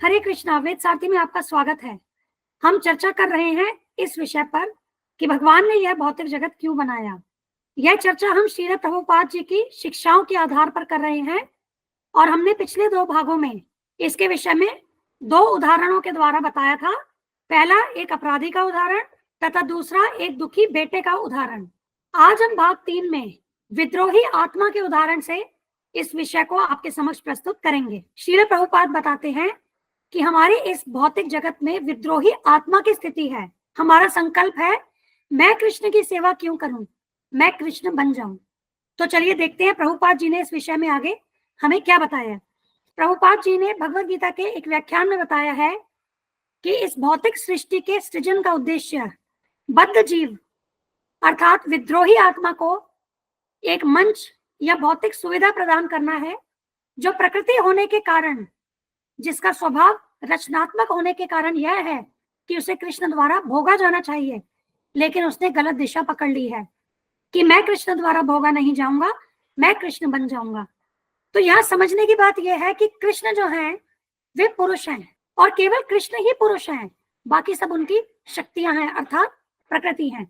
हरे कृष्णा। वेद सारथी में आपका स्वागत है। हम चर्चा कर रहे हैं इस विषय पर कि भगवान ने यह भौतिक जगत क्यों बनाया। यह चर्चा हम श्रील प्रभुपाद जी की शिक्षाओं के आधार पर कर रहे हैं और हमने पिछले 2 भागों में इसके विषय में 2 उदाहरणों के द्वारा बताया था। पहला एक अपराधी का उदाहरण तथा दूसरा एक दुखी बेटे का उदाहरण। आज हम भाग 3 में विद्रोही आत्मा के उदाहरण से इस विषय को आपके समक्ष प्रस्तुत करेंगे। श्रील प्रभुपाद बताते हैं कि हमारे इस भौतिक जगत में विद्रोही आत्मा की स्थिति है। हमारा संकल्प है मैं कृष्ण की सेवा क्यों करूं, मैं कृष्ण बन जाऊं। तो चलिए देखते हैं प्रभुपाद जी ने इस विषय में आगे हमें क्या बताया। प्रभुपाद जी ने भगवद गीता के एक व्याख्यान में बताया है कि इस भौतिक सृष्टि के सृजन का उद्देश्य बद्ध जीव अर्थात विद्रोही आत्मा को एक मंच या भौतिक सुविधा प्रदान करना है, जो प्रकृति होने के कारण, जिसका स्वभाव रचनात्मक होने के कारण यह है कि उसे कृष्ण द्वारा भोगा जाना चाहिए, लेकिन उसने गलत दिशा पकड़ ली है कि मैं कृष्ण द्वारा भोगा नहीं जाऊंगा, मैं कृष्ण बन जाऊंगा। तो यह समझने की बात यह है कि कृष्ण जो हैं वे पुरुष हैं और केवल कृष्ण ही पुरुष हैं, बाकी सब उनकी शक्तियां हैं अर्थात प्रकृति हैं।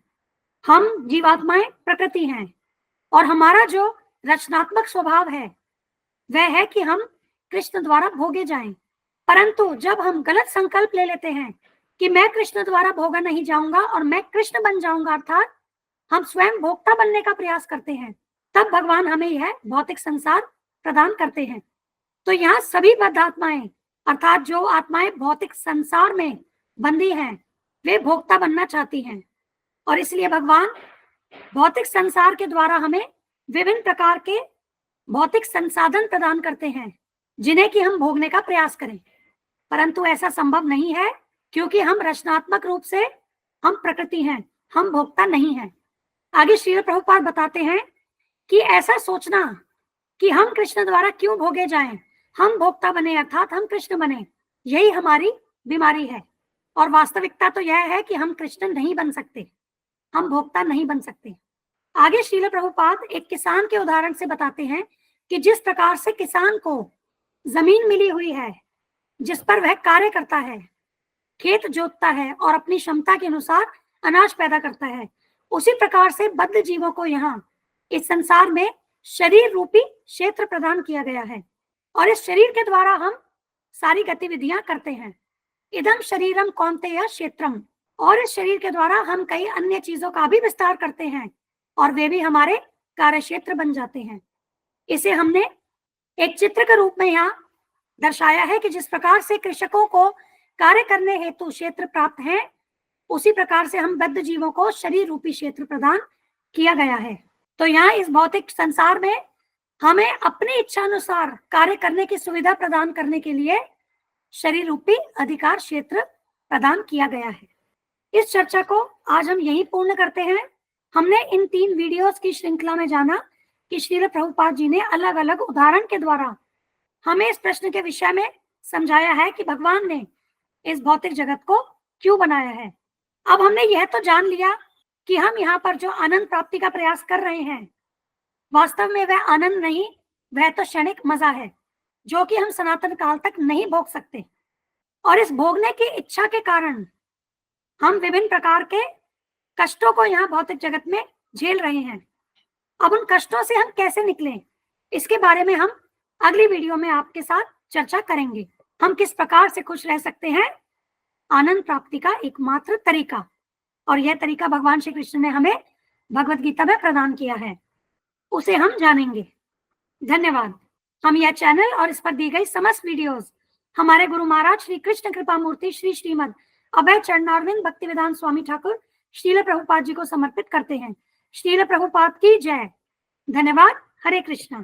हम जीवात्माएं प्रकृति हैं और हमारा जो रचनात्मक स्वभाव है वह है कि हम कृष्ण द्वारा भोगे जाएं। परंतु जब हम गलत संकल्प ले लेते हैं कि मैं कृष्ण द्वारा भोगा नहीं जाऊंगा और मैं कृष्ण बन जाऊंगा, अर्थात हम स्वयं भोक्ता बनने का प्रयास करते हैं, तब भगवान हमें यह भौतिक संसार प्रदान करते हैं। तो यहाँ सभी बद्ध आत्माएं अर्थात जो आत्माएं भौतिक संसार में बंदी हैं वे भोक्ता बनना चाहती हैं और इसलिए भगवान भौतिक संसार के द्वारा हमें विभिन्न प्रकार के भौतिक संसाधन प्रदान करते हैं जिन्हें कि हम भोगने का प्रयास करें, परंतु ऐसा संभव नहीं है क्योंकि हम रचनात्मक रूप से हम प्रकृति हैं, हम भोक्ता नहीं हैं। आगे श्रील प्रभुपाद बताते हैं कि ऐसा सोचना कि हम कृष्ण द्वारा क्यों भोगे जाएं, हम भोक्ता बने अर्थात हम कृष्ण बने, यही हमारी बीमारी है। और वास्तविकता तो यह है कि हम कृष्ण नहीं बन सकते, हम भोक्ता नहीं बन सकते। आगे श्रील प्रभुपाद एक किसान के उदाहरण से बताते हैं कि जिस प्रकार से किसान को जमीन मिली हुई है जिस पर वह कार्य करता है, खेत जोतता है और अपनी क्षमता के अनुसार अनाज पैदा करता है, उसी प्रकार से बद्ध जीवों को यहाँ इस संसार में शरीर रूपी क्षेत्र प्रदान किया गया है और इस शरीर के द्वारा हम सारी गतिविधियां करते हैं। इदम शरीरम कौन्तेय क्षेत्रम, और इस शरीर के द्वारा हम कई अन्य चीजों का भी विस्तार करते हैं और वे भी हमारे कार्य क्षेत्र बन जाते हैं। इसे हमने एक चित्र के रूप में यहाँ दर्शाया है कि जिस प्रकार से कृषकों को कार्य करने हेतु क्षेत्र प्राप्त है, उसी प्रकार से हम बद्ध जीवों को शरीर रूपी क्षेत्र प्रदान किया गया है। तो यहाँ इस भौतिक संसार में हमें अपनी इच्छा अनुसार कार्य करने की सुविधा प्रदान करने के लिए शरीर रूपी अधिकार क्षेत्र प्रदान किया गया है। इस चर्चा को आज हम यही पूर्ण करते हैं। हमने इन 3 वीडियोस की श्रृंखला में जाना कि श्रील प्रभुपाद जी ने अलग अलग उदाहरण के द्वारा हमें इस प्रश्न के विषय में समझाया है कि भगवान ने इस भौतिक जगत को क्यों बनाया है। अब हमने यह तो जान लिया कि हम यहाँ पर जो आनंद प्राप्ति का प्रयास कर रहे हैं, वास्तव में वह आनंद नहीं, वह तो क्षणिक मजा है जो कि हम सनातन काल तक नहीं भोग सकते। और इस भोगने की इच्छा के कारण हम विभिन्न प्रकार के कष्टों को यहाँ भौतिक जगत में झेल रहे हैं। अब उन कष्टों से हम कैसे निकलें, इसके बारे में हम अगली वीडियो में आपके साथ चर्चा करेंगे। हम किस प्रकार से खुश रह सकते हैं, आनंद प्राप्ति का एकमात्र तरीका, और यह तरीका भगवान श्री कृष्ण ने हमें भगवद गीता में प्रदान किया है, उसे हम जानेंगे। धन्यवाद। हम यह चैनल और इस पर दी गई समस्त वीडियोस हमारे गुरु महाराज श्री कृष्ण कृपा मूर्ति श्री श्रीमद अभय चरणारविंद भक्तिवेदांत स्वामी ठाकुर श्रील प्रभुपाद जी को समर्पित करते हैं। श्रील प्रभुपाद की जय। धन्यवाद। हरे कृष्णा।